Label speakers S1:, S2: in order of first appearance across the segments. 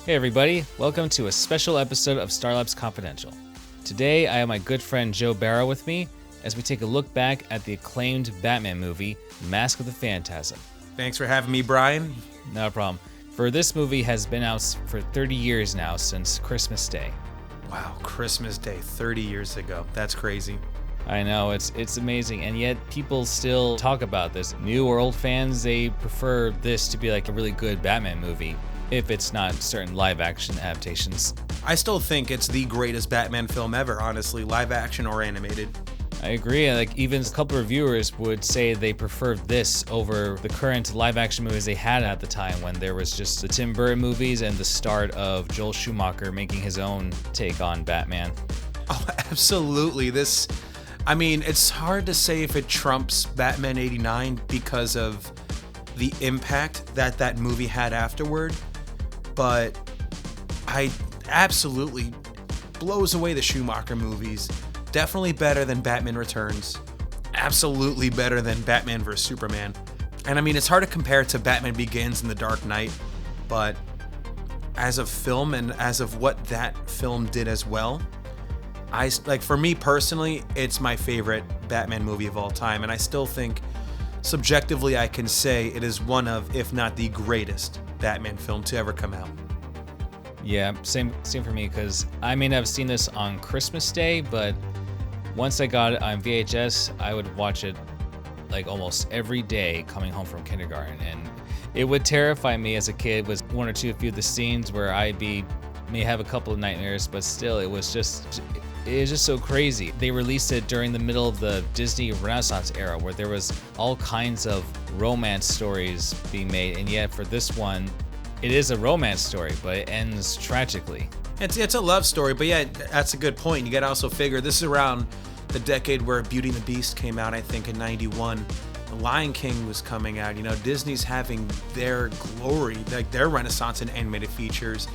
S1: Hey everybody, welcome to a special episode of Star Labs Confidential. Today I have my good friend Joe Barra with me as we take a look back at the acclaimed Batman movie, Mask of the Phantasm.
S2: Thanks for having me, Brian.
S1: No problem. For this movie has been out for 30 years now, since Christmas Day.
S2: Wow, Christmas Day, 30 years ago. That's crazy.
S1: I know, it's amazing, and yet people still talk about this. New or old fans, they prefer this to be like a really good Batman movie, if it's not certain live-action adaptations.
S2: I still think it's the greatest Batman film ever, honestly, live action or animated.
S1: I agree. Like, even a couple reviewers would say they prefer this over the current live-action movies they had at the time, when there was just the Tim Burton movies and the start of Joel Schumacher making his own take on Batman.
S2: Oh, absolutely. It's hard to say if it trumps Batman 89 because of the impact that movie had afterward, but I absolutely blows away the Schumacher movies. Definitely better than Batman Returns. Absolutely better than Batman vs. Superman. And it's hard to compare it to Batman Begins and The Dark Knight, but as a film and as of what that film did as well, for me personally, it's my favorite Batman movie of all time, and I still think subjectively I can say it is one of, if not the greatest Batman film to ever come out.
S1: Yeah, same for me, because I may not have seen this on Christmas Day, but once I got it on VHS, I would watch it like almost every day coming home from kindergarten, and it would terrify me as a kid with one or two of the scenes where may have a couple of nightmares, but still it was just so crazy. They released it during the middle of the Disney Renaissance era, where there was all kinds of romance stories being made, and yet for this one, it is a romance story, but it ends tragically.
S2: It's a love story, but yeah, that's a good point. You gotta also figure this is around the decade where Beauty and the Beast came out, I think in 91. The Lion King was coming out. Disney's having their glory, like their renaissance in animated features,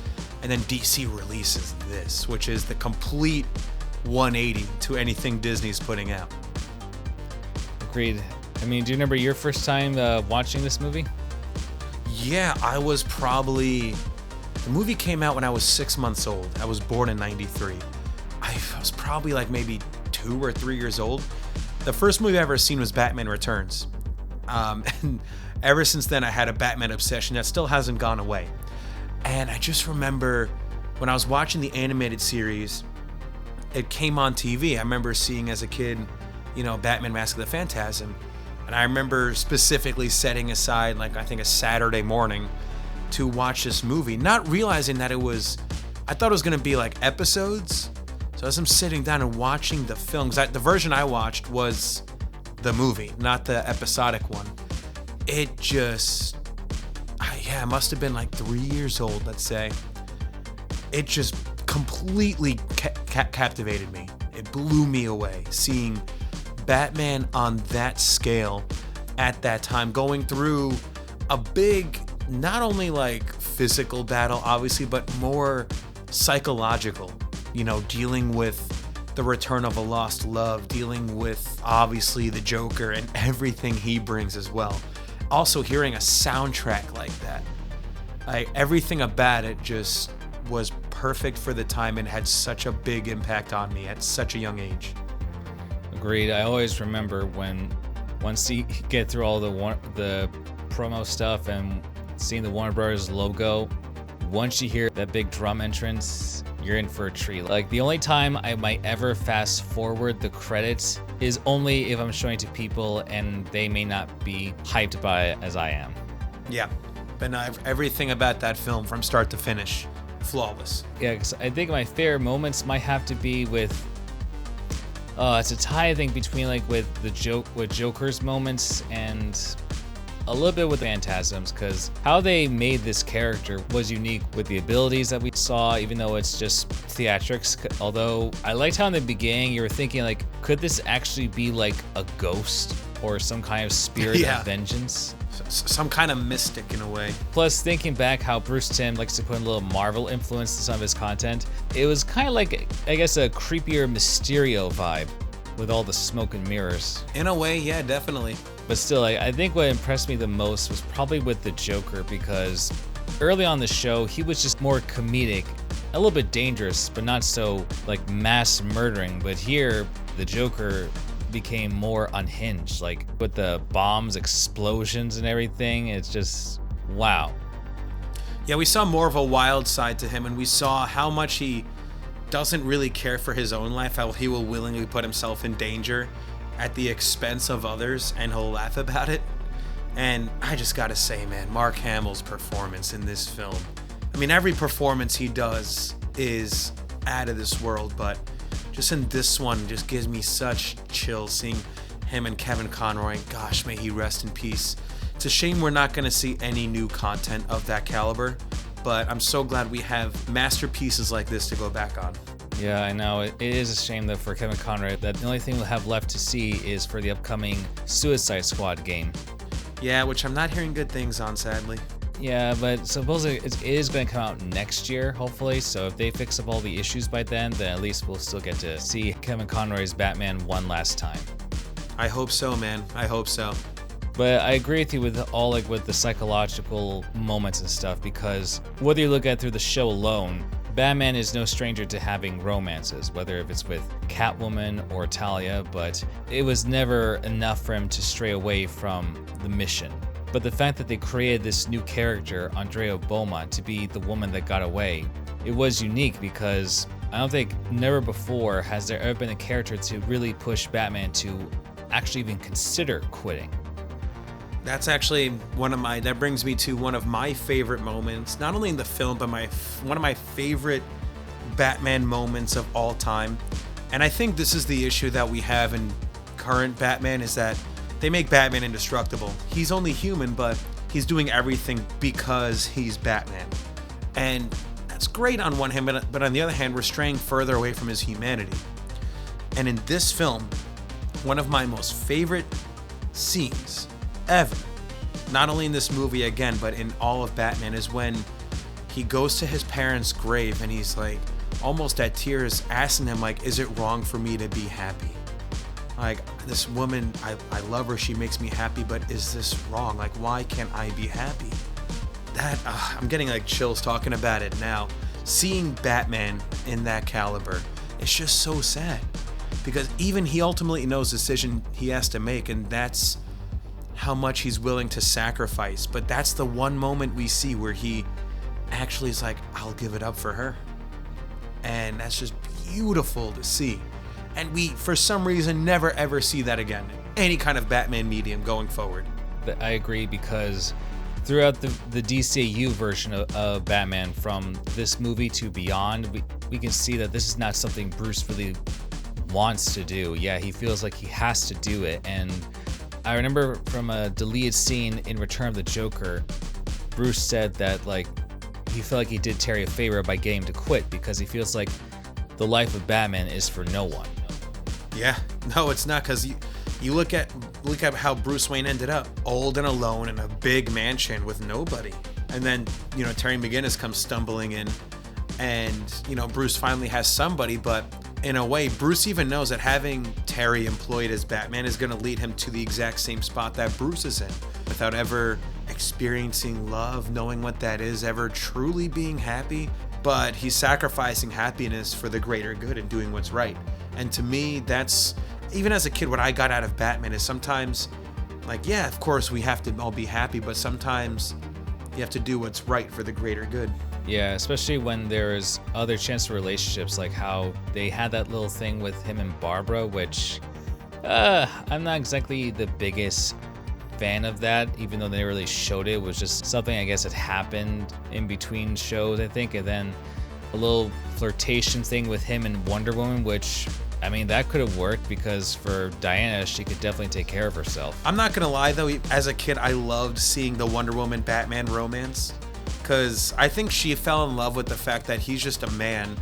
S2: and then DC releases this, which is the complete 180 to anything Disney's putting out.
S1: Agreed. Do you remember your first time watching this movie?
S2: Yeah, the movie came out when I was 6 months old. I was born in 93. I was probably like maybe 2 or 3 years old. The first movie I ever seen was Batman Returns. And ever since then, I had a Batman obsession that still hasn't gone away. And I just remember when I was watching the animated series, it came on TV. I remember seeing as a kid, Batman Mask of the Phantasm. And I remember specifically setting aside, I think a Saturday morning to watch this movie, not realizing that I thought it was going to be like episodes. So as I'm sitting down and watching the film, because the version I watched was the movie, not the episodic one. I must have been like 3 years old, let's say. It just completely captivated me. It blew me away, seeing Batman on that scale at that time, going through a big, not only like physical battle, obviously, but more psychological, dealing with the return of a lost love, dealing with obviously the Joker and everything he brings as well. Also hearing a soundtrack like that, everything about it just was perfect for the time and had such a big impact on me at such a young age.
S1: Agreed. I always remember once you get through all the promo stuff and seeing the Warner Brothers logo, once you hear that big drum entrance, you're in for a treat. Like, the only time I might ever fast forward the credits is only if I'm showing it to people and they may not be hyped by it as I am.
S2: Yeah, but everything about that film from start to finish, flawless.
S1: Yeah, because I think my favorite moments might have to be with it's a tie, I think, between with Joker's moments and a little bit with Phantasms, because how they made this character was unique with the abilities that we saw, even though it's just theatrics. Although I liked how in the beginning you were thinking, could this actually be like a ghost or some kind of spirit of vengeance?
S2: Some kind of mystic in a way.
S1: Plus, thinking back how Bruce Timm likes to put in a little Marvel influence to some of his content, it was kind of like, I guess, a creepier Mysterio vibe with all the smoke and mirrors.
S2: In a way, yeah, definitely.
S1: But still, I think what impressed me the most was probably with the Joker, because early on the show, he was just more comedic, a little bit dangerous, but not so like mass murdering. But here, the Joker became more unhinged, like with the bombs, explosions, and everything. It's just wow.
S2: Yeah, we saw more of a wild side to him, and we saw how much he doesn't really care for his own life, how he will willingly put himself in danger at the expense of others, and he'll laugh about it. And I just gotta say, man, Mark Hamill's performance in this film, I mean, every performance he does is out of this world, but just in this one, just gives me such chills seeing him and Kevin Conroy. Gosh, may he rest in peace. It's a shame we're not going to see any new content of that caliber, but I'm so glad we have masterpieces like this to go back on.
S1: Yeah, I know. It is a shame that for Kevin Conroy, that the only thing we'll have left to see is for the upcoming Suicide Squad game.
S2: Yeah, which I'm not hearing good things on, sadly.
S1: Yeah, but supposedly it is going to come out next year, hopefully. So if they fix up all the issues by then at least we'll still get to see Kevin Conroy's Batman one last time.
S2: I hope so, man. I hope so.
S1: But I agree with you with all like with the psychological moments and stuff, because whether you look at it through the show alone, Batman is no stranger to having romances, whether if it's with Catwoman or Talia, but it was never enough for him to stray away from the mission. But the fact that they created this new character, Andrea Beaumont, to be the woman that got away, it was unique because I don't think never before has there ever been a character to really push Batman to actually even consider quitting.
S2: That's actually that brings me to one of my favorite moments, not only in the film, but one of my favorite Batman moments of all time. And I think this is the issue that we have in current Batman, is that they make Batman indestructible. He's only human, but he's doing everything because he's Batman. And that's great on one hand, but on the other hand, we're straying further away from his humanity. And in this film, one of my most favorite scenes ever, not only in this movie again, but in all of Batman, is when he goes to his parents' grave and he's like almost at tears asking them, like, is it wrong for me to be happy? Like, this woman, I love her, she makes me happy, but is this wrong? Like, why can't I be happy? I'm getting like chills talking about it now. Seeing Batman in that caliber, it's just so sad. Because even he ultimately knows the decision he has to make, and that's how much he's willing to sacrifice. But that's the one moment we see where he actually is like, I'll give it up for her. And that's just beautiful to see. And we, for some reason, never ever see that again in any kind of Batman medium going forward.
S1: I agree, because throughout the DCAU version of Batman, from this movie to beyond, we can see that this is not something Bruce really wants to do. Yeah, he feels like he has to do it. And I remember from a deleted scene in Return of the Joker, Bruce said that like he felt like he did Terry a favor by getting him to quit, because he feels like the life of Batman is for no one.
S2: Yeah, no, it's not, because you look at how Bruce Wayne ended up, old and alone in a big mansion with nobody. And then, Terry McGinnis comes stumbling in, and, Bruce finally has somebody, but in a way, Bruce even knows that having Terry employed as Batman is going to lead him to the exact same spot that Bruce is in, without ever experiencing love, knowing what that is, ever truly being happy. But he's sacrificing happiness for the greater good and doing what's right. And to me, that's, even as a kid, what I got out of Batman is sometimes, like, yeah, of course we have to all be happy, but sometimes you have to do what's right for the greater good.
S1: Yeah, especially when there's other chance for relationships, like how they had that little thing with him and Barbara, which I'm not exactly the biggest fan of that, even though they really showed it. It was just something I guess that happened in between shows, I think, and then a little flirtation thing with him and Wonder Woman, which, I mean, that could have worked, because for Diana, she could definitely take care of herself.
S2: I'm not gonna lie though, as a kid, I loved seeing the Wonder Woman Batman romance, because I think she fell in love with the fact that he's just a man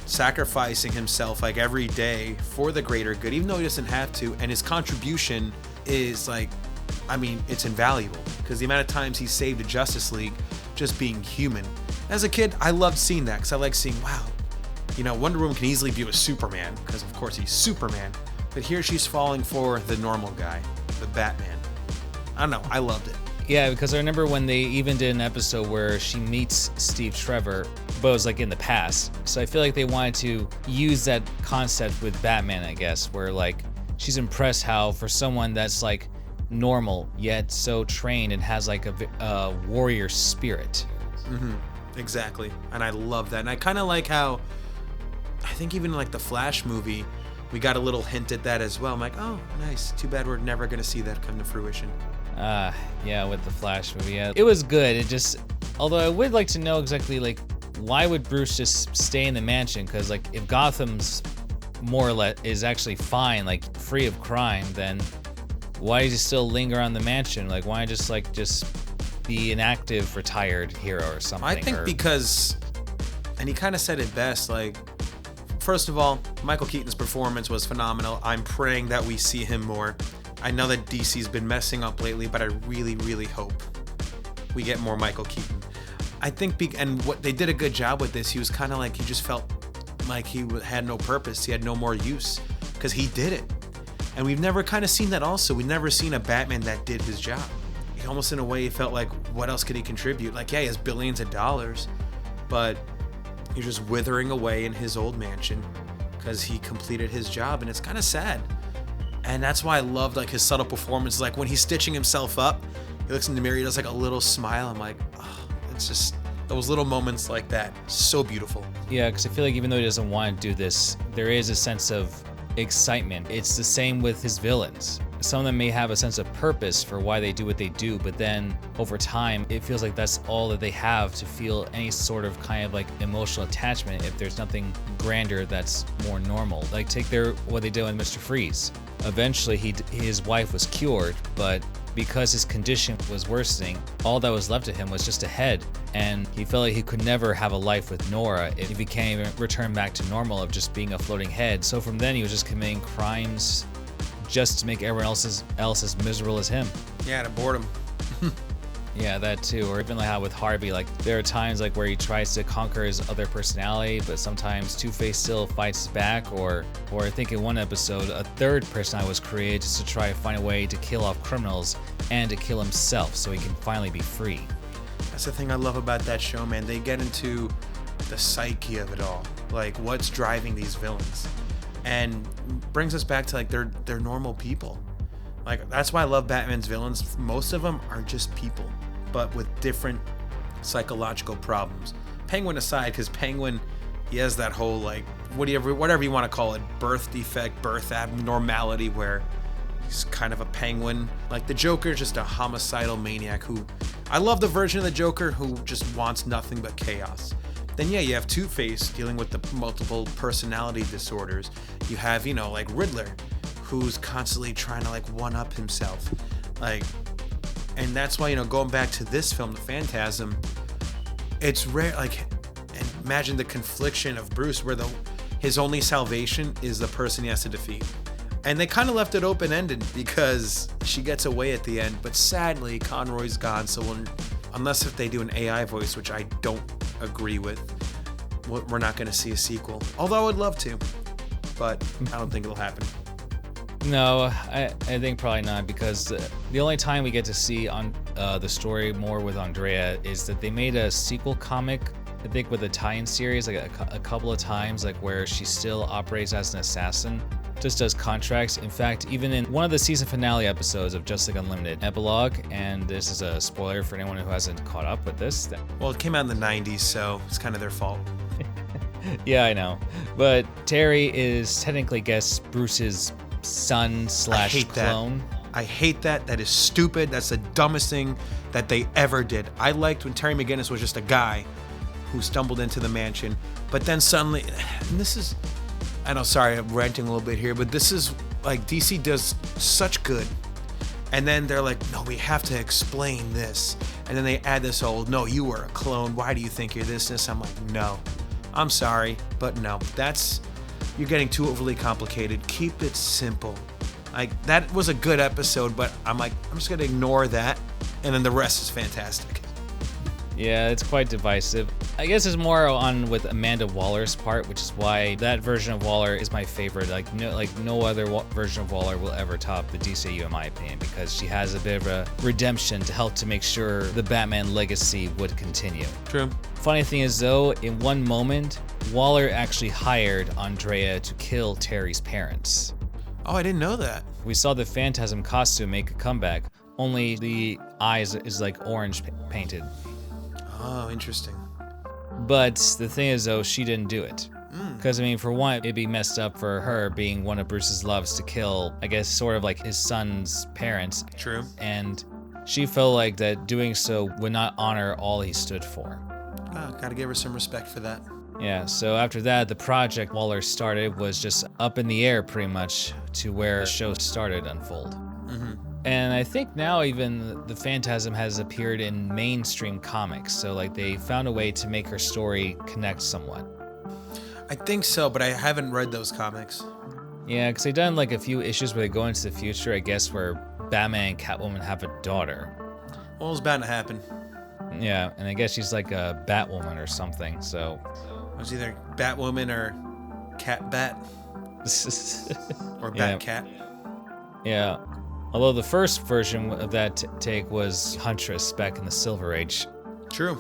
S2: sacrificing himself like every day for the greater good, even though he doesn't have to, and his contribution is like, I mean, it's invaluable, because the amount of times he saved the Justice League just being human. As a kid, I loved seeing that, because I like seeing, wow, Wonder Woman can easily be with Superman, because of course he's Superman, but here she's falling for the normal guy, the Batman. I don't know, I loved it.
S1: Yeah, because I remember when they even did an episode where she meets Steve Trevor, but it was like in the past. So I feel like they wanted to use that concept with Batman, I guess, where like she's impressed how for someone that's like normal yet so trained and has like a warrior spirit.
S2: Exactly. And I love that. And I kind of like how I think even like the Flash movie, we got a little hint at that as well. I'm like, oh, nice. Too bad we're never going to see that come to fruition.
S1: Yeah, with the Flash movie. Yeah. It was good. It just, although I would like to know exactly like why would Bruce just stay in the mansion? Because like if Gotham's more or less is actually fine, like free of crime, then why does he still linger on the mansion? Like why just be an active retired hero or something?
S2: I think because, and he kind of said it best, like, first of all, Michael Keaton's performance was phenomenal. I'm praying that we see him more. I know that DC's been messing up lately, but I really, really hope we get more Michael Keaton. I think, and what they did a good job with this, he was kind of like, he just felt like he had no purpose. He had no more use because he did it. And we've never kind of seen that also. We've never seen a Batman that did his job. He almost in a way felt like, what else could he contribute? Like, yeah, he has billions of dollars, but he's just withering away in his old mansion because he completed his job, and it's kind of sad. And that's why I loved like his subtle performances. Like when he's stitching himself up, he looks in the mirror, he does like a little smile. I'm like, oh, it's just those little moments like that. So beautiful.
S1: Yeah, because I feel like even though he doesn't want to do this, there is a sense of excitement. It's the same with his villains. Some of them may have a sense of purpose for why they do what they do, but then over time, it feels like that's all that they have to feel any sort of kind of like emotional attachment if there's nothing grander that's more normal. Like take what they did with Mr. Freeze. Eventually, his wife was cured, but because his condition was worsening, all that was left to him was just a head, and he felt like he could never have a life with Nora if he can't even return back to normal of just being a floating head. So from then, he was just committing crimes just to make everyone else as miserable as him.
S2: Yeah, to boredom.
S1: Yeah, that too. Or even like how with Harvey, like there are times like where he tries to conquer his other personality, but sometimes Two-Face still fights back. Or I think in one episode, a third personality was created just to try to find a way to kill off criminals and to kill himself so he can finally be free.
S2: That's the thing I love about that show, man. They get into the psyche of it all, like what's driving these villains, and brings us back to like they're normal people. Like that's why I love Batman's villains. Most of them are just people, but with different psychological problems. Penguin aside, because Penguin, he has that whole like whatever you want to call it, birth defect, birth abnormality, where he's kind of a penguin. Like the Joker is just a homicidal maniac who, I love the version of the Joker who just wants nothing but chaos. Then yeah, you have Two-Face dealing with the multiple personality disorders. You have, like Riddler, who's constantly trying to like one up himself. Like, and that's why, going back to this film, The Phantasm, it's rare, like, imagine the confliction of Bruce where his only salvation is the person he has to defeat. And they kind of left it open-ended because she gets away at the end, but sadly Conroy's gone, so unless if they do an AI voice, which I don't agree with, we're not going to see a sequel. Although I would love to, but I don't think it'll happen.
S1: No, I think probably not, because the only time we get to see on the story more with Andrea is that they made a sequel comic, I think with a tie-in series, like a couple of times, like where she still operates as an assassin, just does contracts. In fact, even in one of the season finale episodes of Justice League Unlimited epilogue, and this is a spoiler for anyone who hasn't caught up with this.
S2: Well, it came out in the 90s, so it's kind of their fault.
S1: Yeah, I know. But Terry is technically, Bruce's son / clone.
S2: I hate that. That is stupid. That's the dumbest thing that they ever did. I liked when Terry McGinnis was just a guy who stumbled into the mansion, but then suddenly, and this is, I know, sorry, I'm ranting a little bit here, but this is like DC does such good, and then they're like, no, we have to explain this, and then they add this whole, no, you were a clone, why do you think you're this? I'm like, no, I'm sorry, but no, you're getting too overly complicated. Keep it simple. Like, that was a good episode, but I'm just gonna ignore that, and then the rest is fantastic.
S1: Yeah, it's quite divisive. I guess it's more on with Amanda Waller's part, which is why that version of Waller is my favorite. Like no other version of Waller will ever top the DCAU in my opinion, because she has a bit of a redemption to help to make sure the Batman legacy would continue.
S2: True.
S1: Funny thing is though, in one moment, Waller actually hired Andrea to kill Terry's parents.
S2: Oh, I didn't know that.
S1: We saw the Phantasm costume make a comeback, only the eyes is like orange painted.
S2: Oh, interesting.
S1: But the thing is though, she didn't do it. Because, I mean, for one, it'd be messed up for her being one of Bruce's loves to kill, I guess, sort of like his son's parents.
S2: True.
S1: And she felt like that doing so would not honor all he stood for.
S2: Gotta give her some respect for that.
S1: Yeah, so after that, the project Waller started was just up in the air pretty much to where the show started to unfold. And I think now even the Phantasm has appeared in mainstream comics, so like they found a way to make her story connect somewhat.
S2: I think so, but I haven't read those comics.
S1: Yeah, because they've done like a few issues where they go into the future, I guess, where Batman and Catwoman have a daughter.
S2: Well, it's bound to happen.
S1: Yeah, and I guess she's like a Batwoman or something, so...
S2: It was either Batwoman or Cat Bat. Or Bat Cat.
S1: Yeah. Although the first version of that take was Huntress back in the Silver Age.
S2: True.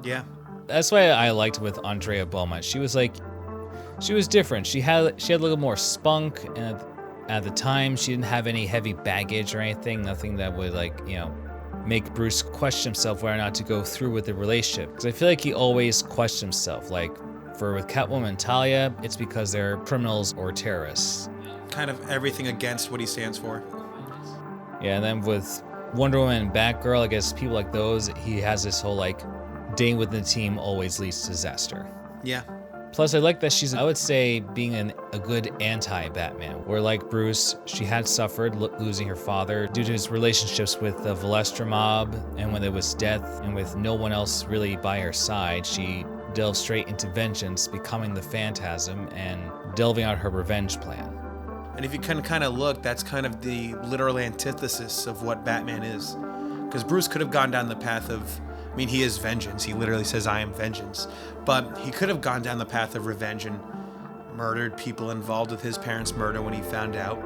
S2: Yeah.
S1: That's why I liked with Andrea Beaumont. She was different. She had a little more spunk, and at the time she didn't have any heavy baggage or anything. Nothing that would make Bruce question himself whether or not to go through with the relationship. Because I feel like he always questioned himself. Like with Catwoman and Talia, it's because they're criminals or terrorists.
S2: Kind of everything against what he stands for.
S1: Yeah, and then with Wonder Woman and Batgirl, I guess people like those, he has this whole dating with the team always leads to disaster.
S2: Yeah.
S1: Plus, I like that she's, I would say, being a good anti-Batman, where like Bruce, she had suffered losing her father due to his relationships with the Valestra mob, and when there was death, and with no one else really by her side, she delved straight into vengeance, becoming the Phantasm, and delving out her revenge plan.
S2: And if you can kind of look, that's kind of the literal antithesis of what Batman is. Because Bruce could have gone down the path of, he is vengeance. He literally says, I am vengeance. But he could have gone down the path of revenge and murdered people involved with his parents' murder when he found out.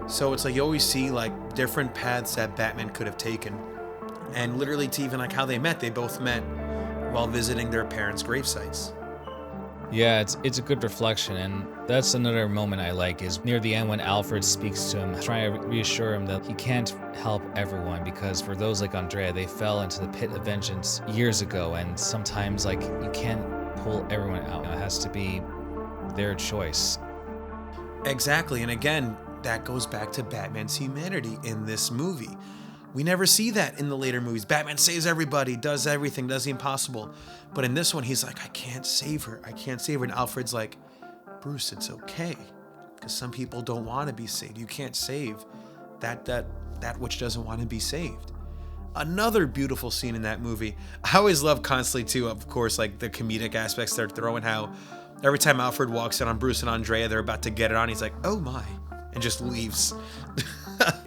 S2: So it's like you always see different paths that Batman could have taken. And literally to even how they met, they both met while visiting their parents' grave sites.
S1: Yeah, it's a good reflection, and that's another moment I like is near the end when Alfred speaks to him, trying to reassure him that he can't help everyone, because for those like Andrea, they fell into the pit of vengeance years ago, and sometimes you can't pull everyone out. It has to be their choice.
S2: Exactly, and again, that goes back to Batman's humanity in this movie. We never see that in the later movies. Batman saves everybody, does everything, does the impossible. But in this one, he's like, I can't save her. I can't save her. And Alfred's like, Bruce, it's okay. Because some people don't want to be saved. You can't save that which doesn't want to be saved. Another beautiful scene in that movie. I always love constantly, too, of course, the comedic aspects they're throwing, how every time Alfred walks in on Bruce and Andrea, they're about to get it on. He's like, oh my, and just leaves.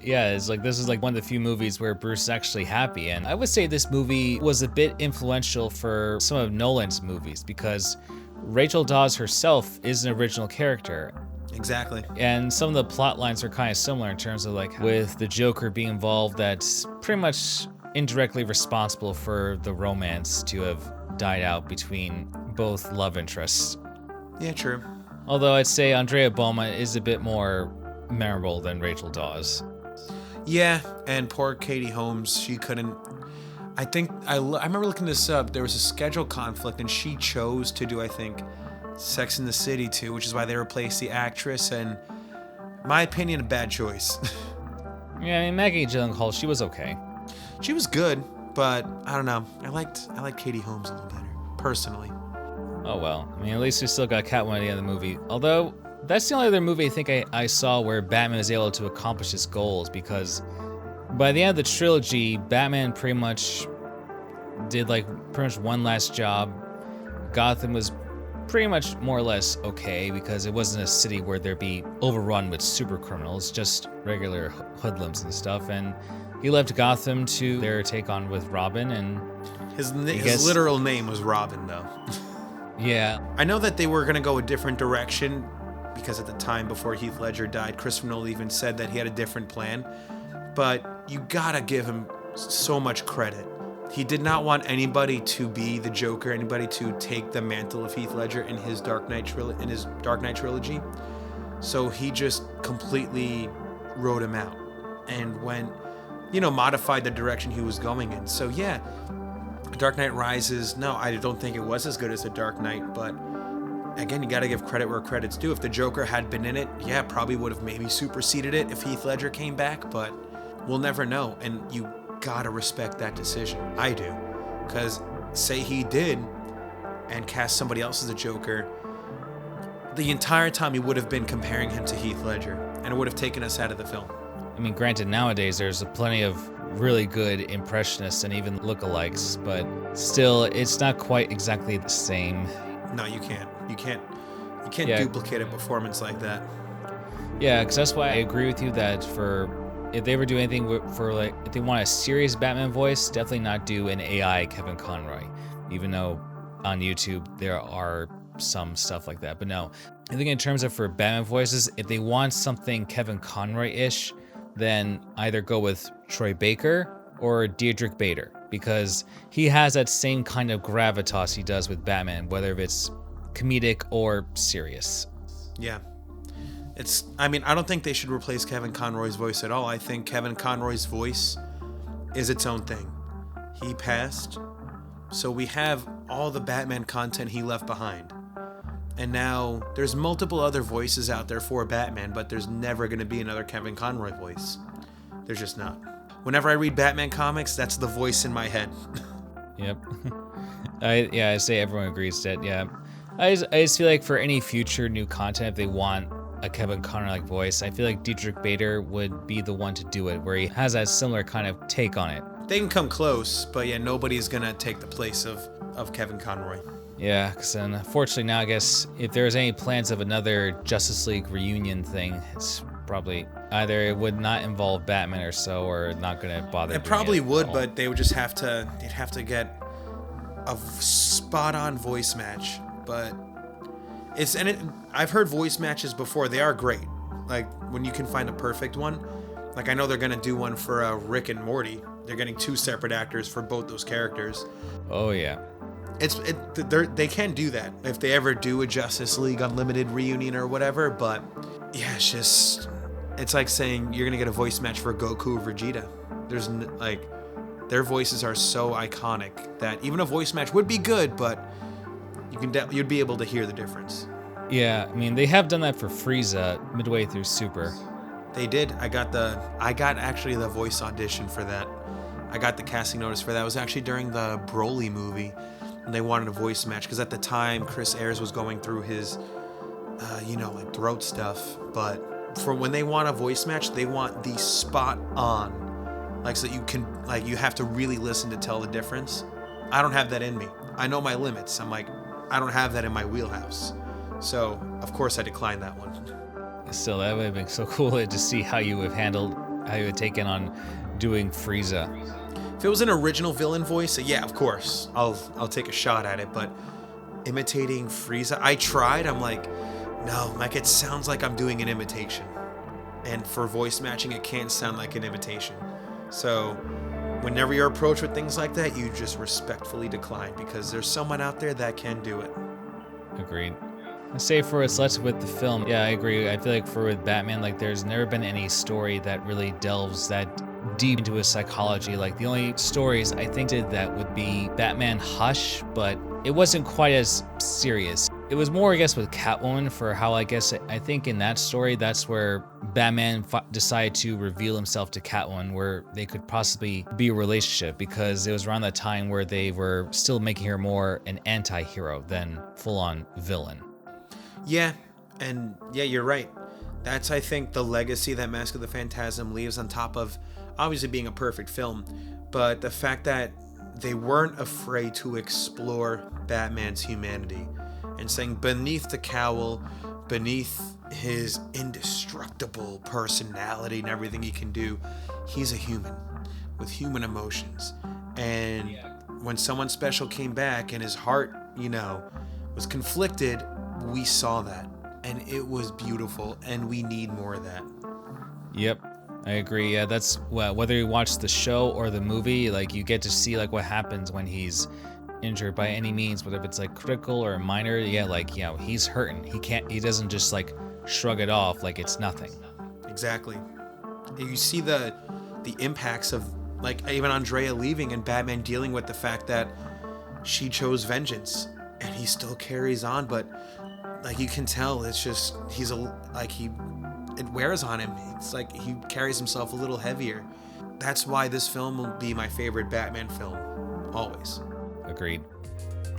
S1: Yeah, it's this is one of the few movies where Bruce is actually happy, and I would say this movie was a bit influential for some of Nolan's movies, because Rachel Dawes herself is an original character.
S2: Exactly.
S1: And some of the plot lines are kind of similar in terms of with the Joker being involved, that's pretty much indirectly responsible for the romance to have died out between both love interests.
S2: Yeah, true.
S1: Although I'd say Andrea Beaumont is a bit more memorable than Rachel Dawes.
S2: Yeah, and poor Katie Holmes, she couldn't. I think I remember looking this up. There was a schedule conflict, and she chose to do, I think, Sex and the City too, which is why they replaced the actress. And my opinion, a bad choice.
S1: Yeah, Maggie Gyllenhaal, she was okay.
S2: She was good, but I don't know. I liked Katie Holmes a little better, personally.
S1: Oh well. At least we still got Catwoman at the end of the movie. Although that's the only other movie I think I saw where Batman was able to accomplish his goals, because by the end of the trilogy, Batman pretty much did pretty much one last job. Gotham was pretty much more or less okay, because it wasn't a city where there'd be overrun with super criminals, just regular hoodlums and stuff. And he left Gotham to their take on with Robin, and
S2: His
S1: guess-
S2: literal name was Robin, though.
S1: Yeah.
S2: I know that they were going to go a different direction because at the time before Heath Ledger died, Christopher Nolan even said that he had a different plan. But you gotta give him so much credit. He did not want anybody to be the Joker, anybody to take the mantle of Heath Ledger in his Dark Knight trilogy. So he just completely wrote him out and went, modified the direction he was going in. So yeah, Dark Knight Rises, no, I don't think it was as good as The Dark Knight, but again, you got to give credit where credit's due. If the Joker had been in it, yeah, probably would have maybe superseded it if Heath Ledger came back, but we'll never know. And you got to respect that decision. I do. Because say he did and cast somebody else as the Joker, the entire time he would have been comparing him to Heath Ledger, and it would have taken us out of the film.
S1: I mean, granted, nowadays there's plenty of really good impressionists and even lookalikes, but still, it's not quite exactly the same.
S2: No, you can't. You can't
S1: Yeah.
S2: duplicate a performance like that.
S1: Yeah, because that's why I agree with you that if they ever do anything if they want a serious Batman voice, definitely not do an AI Kevin Conroy, even though on YouTube there are some stuff like that. But no, I think in terms of for Batman voices, if they want something Kevin Conroy-ish, then either go with Troy Baker or Diedrich Bader, because he has that same kind of gravitas he does with Batman, whether it's comedic or serious.
S2: Yeah. I don't think they should replace Kevin Conroy's voice at all. I think Kevin Conroy's voice is its own thing. He passed, so we have all the Batman content he left behind. And now there's multiple other voices out there for Batman, but there's never going to be another Kevin Conroy voice. There's just not. Whenever I read Batman comics, that's the voice in my head.
S1: Yep. I say everyone agrees that, yeah. I just feel like for any future new content, if they want a Kevin Conroy-like voice, I feel like Diedrich Bader would be the one to do it, where he has that similar kind of take on it.
S2: They can come close, but yeah, nobody's going to take the place of Kevin Conroy.
S1: Yeah, because unfortunately now, I guess, if there's any plans of another Justice League reunion thing, it's probably either it would not involve Batman or so, or not going to bother.
S2: It probably would, but they would just they'd have to get a spot-on voice match. But I've heard voice matches before. They are great. Like when you can find a perfect one. Like I know they're gonna do one for Rick and Morty. They're getting 2 separate actors for both those characters.
S1: Oh yeah.
S2: They can do that if they ever do a Justice League Unlimited reunion or whatever. But yeah, it's like saying you're gonna get a voice match for Goku or Vegeta. Their voices are so iconic that even a voice match would be good, but you'd be able to hear the difference.
S1: Yeah, I mean they have done that for Frieza midway through Super.
S2: They did. I got actually the voice audition for that. I got the casting notice for that. It was actually during the Broly movie, and they wanted a voice match because at the time Chris Ayres was going through his, throat stuff. But for when they want a voice match, they want the spot on, so that you have to really listen to tell the difference. I don't have that in me. I know my limits. I don't have that in my wheelhouse. So, of course, I declined that one.
S1: Still, that would have been so cool to see how you would have taken on doing Frieza.
S2: If it was an original villain voice, yeah, of course, I'll take a shot at it. But imitating Frieza, I tried. I'm like, no, it sounds like I'm doing an imitation. And for voice matching, it can't sound like an imitation. So whenever you're approached with things like that, you just respectfully decline because there's someone out there that can do it.
S1: Agreed. I say for what's left with the film, yeah, I agree. I feel like with Batman, there's never been any story that really delves that deep into his psychology. The only stories I think did that would be Batman Hush, but it wasn't quite as serious. It was more, I guess, with Catwoman for how I think in that story, that's where Batman decided to reveal himself to Catwoman, where they could possibly be a relationship, because it was around that time where they were still making her more an anti-hero than full-on villain.
S2: Yeah, and yeah, you're right. That's, I think, the legacy that Mask of the Phantasm leaves, on top of obviously being a perfect film, but the fact that they weren't afraid to explore Batman's humanity and saying beneath the cowl, beneath his indestructible personality and everything he can do, he's a human with human emotions. And when someone special came back and his heart, was conflicted, we saw that. And it was beautiful, and we need more of that.
S1: Yep, I agree. Yeah, that's whether you watch the show or the movie, like you get to see like what happens when he's injured by any means, whether it's like critical or minor. Yeah, like he's hurting. He doesn't just like shrug it off like it's nothing.
S2: Exactly. You see the impacts of like even Andrea leaving and Batman dealing with the fact that she chose vengeance, and he still carries on, but like you can tell it's just it wears on him. It's like he carries himself a little heavier. That's why this film will be my favorite Batman film, always.
S1: Agreed.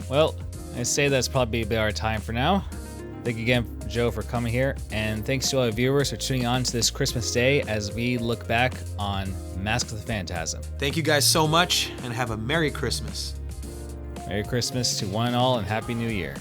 S1: Well, I say that's probably about our time for now. Thank you again, Joe, for coming here, and thanks to all the viewers for tuning on to this Christmas Day as we look back on Mask of the Phantasm.
S2: Thank you guys so much, and have a Merry Christmas.
S1: Merry Christmas to one and all, and Happy New Year.